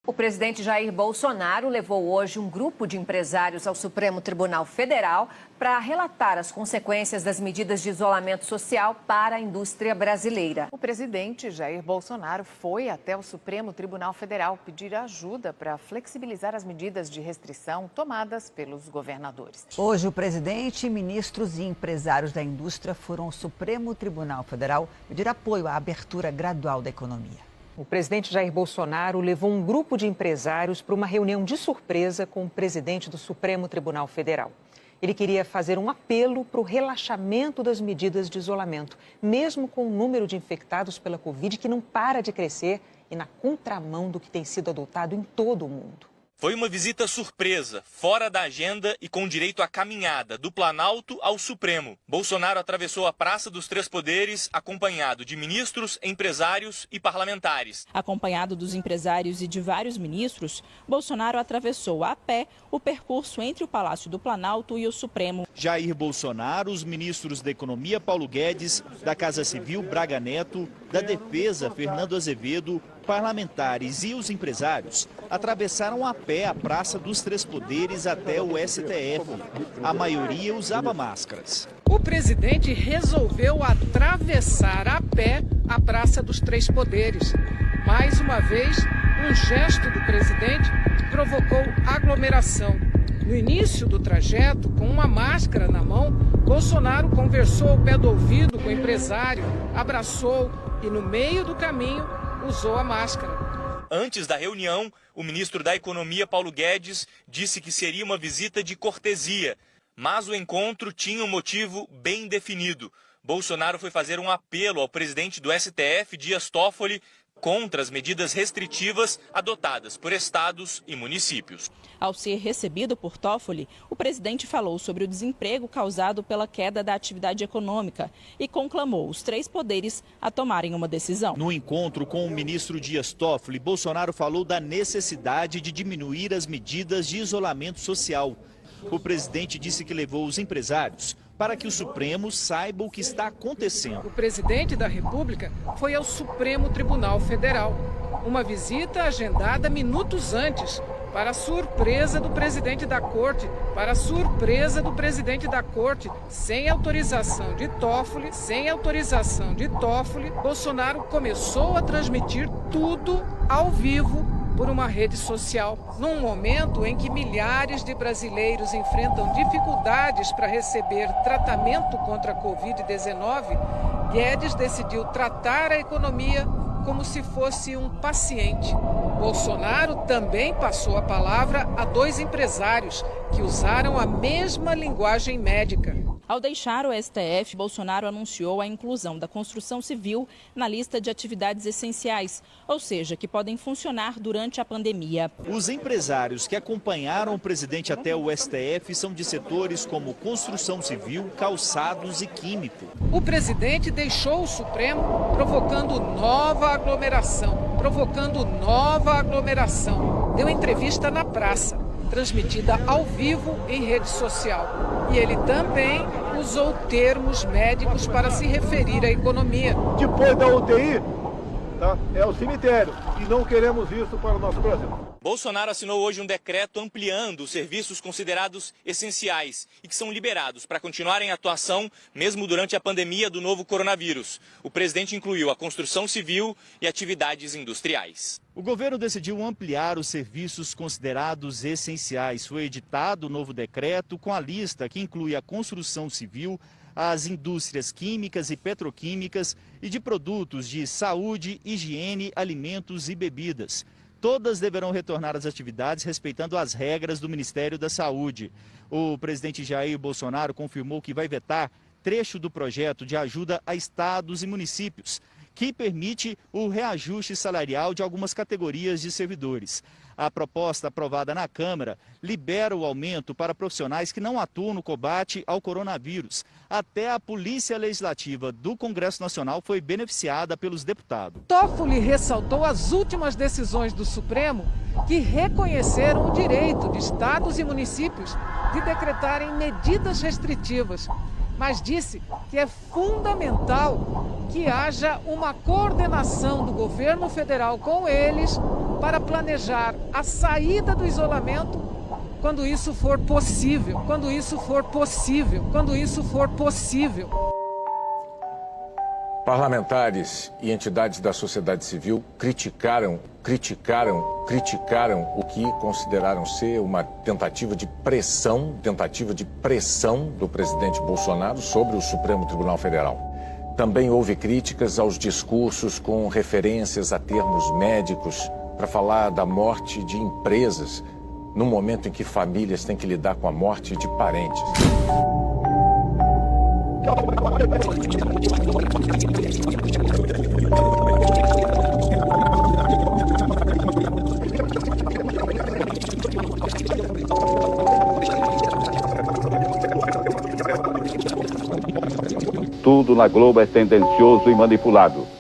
O presidente Jair Bolsonaro levou hoje um grupo de empresários ao Supremo Tribunal Federal para relatar as consequências das medidas de isolamento social para a indústria brasileira. O presidente Jair Bolsonaro foi até o Supremo Tribunal Federal pedir ajuda para flexibilizar as medidas de restrição tomadas pelos governadores. Hoje, o presidente, ministros e empresários da indústria foram ao Supremo Tribunal Federal pedir apoio à abertura gradual da economia. O presidente Jair Bolsonaro levou um grupo de empresários para uma reunião de surpresa com o presidente do Supremo Tribunal Federal. Ele queria fazer um apelo para o relaxamento das medidas de isolamento, mesmo com o número de infectados pela Covid que não para de crescer e na contramão do que tem sido adotado em todo o mundo. Foi uma visita surpresa, fora da agenda e com direito à caminhada do Planalto ao Supremo. Bolsonaro atravessou a Praça dos Três Poderes acompanhado de ministros, empresários e parlamentares. Acompanhado dos empresários e de vários ministros, Bolsonaro atravessou a pé o percurso entre o Palácio do Planalto e o Supremo. Jair Bolsonaro, os ministros da Economia Paulo Guedes, da Casa Civil Braga Neto, da Defesa Fernando Azevedo, parlamentares e os empresários atravessaram a pé a Praça dos Três Poderes até o STF. A maioria usava máscaras. O presidente resolveu atravessar a pé a Praça dos Três Poderes. Mais uma vez, um gesto do presidente provocou aglomeração. No início do trajeto, com uma máscara na mão, Bolsonaro conversou ao pé do ouvido com o empresário, abraçou e, no meio do caminho, usou a máscara. Antes da reunião, o ministro da Economia, Paulo Guedes, disse que seria uma visita de cortesia, mas o encontro tinha um motivo bem definido. Bolsonaro foi fazer um apelo ao presidente do STF, Dias Toffoli, contra as medidas restritivas adotadas por estados e municípios. Ao ser recebido por Toffoli, o presidente falou sobre o desemprego causado pela queda da atividade econômica e conclamou os três poderes a tomarem uma decisão. No encontro com o ministro Dias Toffoli, Bolsonaro falou da necessidade de diminuir as medidas de isolamento social. O presidente disse que levou os empresários para que o Supremo saiba o que está acontecendo. O presidente da República foi ao Supremo Tribunal Federal. Uma visita agendada minutos antes, para a surpresa do presidente da Corte, sem autorização de Toffoli, Bolsonaro começou a transmitir tudo ao vivo por uma rede social. Num momento em que milhares de brasileiros enfrentam dificuldades para receber tratamento contra a Covid-19, Guedes decidiu tratar a economia como se fosse um paciente. Bolsonaro também passou a palavra a dois empresários que usaram a mesma linguagem médica. Ao deixar o STF, Bolsonaro anunciou a inclusão da construção civil na lista de atividades essenciais, ou seja, que podem funcionar durante a pandemia. Os empresários que acompanharam o presidente até o STF são de setores como construção civil, calçados e químico. O presidente deixou o Supremo provocando nova aglomeração. Deu entrevista na praça, transmitida ao vivo em rede social. E ele também usou termos médicos para se referir à economia. Depois da UTI, é o cemitério. E não queremos isso para o nosso Brasil. Bolsonaro assinou hoje um decreto ampliando os serviços considerados essenciais e que são liberados para continuar em atuação mesmo durante a pandemia do novo coronavírus. O presidente incluiu a construção civil e atividades industriais. O governo decidiu ampliar os serviços considerados essenciais. Foi editado o novo decreto com a lista que inclui a construção civil, as indústrias químicas e petroquímicas e de produtos de saúde, higiene, alimentos e bebidas. Todas deverão retornar às atividades respeitando as regras do Ministério da Saúde. O presidente Jair Bolsonaro confirmou que vai vetar trecho do projeto de ajuda a estados e municípios, que permite o reajuste salarial de algumas categorias de servidores. A proposta aprovada na Câmara libera o aumento para profissionais que não atuam no combate ao coronavírus. Até a Polícia Legislativa do Congresso Nacional foi beneficiada pelos deputados. Toffoli ressaltou as últimas decisões do Supremo que reconheceram o direito de estados e municípios de decretarem medidas restritivas, mas disse que é fundamental que haja uma coordenação do governo federal com eles para planejar a saída do isolamento quando isso for possível, quando isso for possível, quando isso for possível. Parlamentares e entidades da sociedade civil criticaram o que consideraram ser uma tentativa de pressão do presidente Bolsonaro sobre o Supremo Tribunal Federal. Também houve críticas aos discursos com referências a termos médicos para falar da morte de empresas, no momento em que famílias têm que lidar com a morte de parentes. Tudo na Globo é tendencioso e manipulado.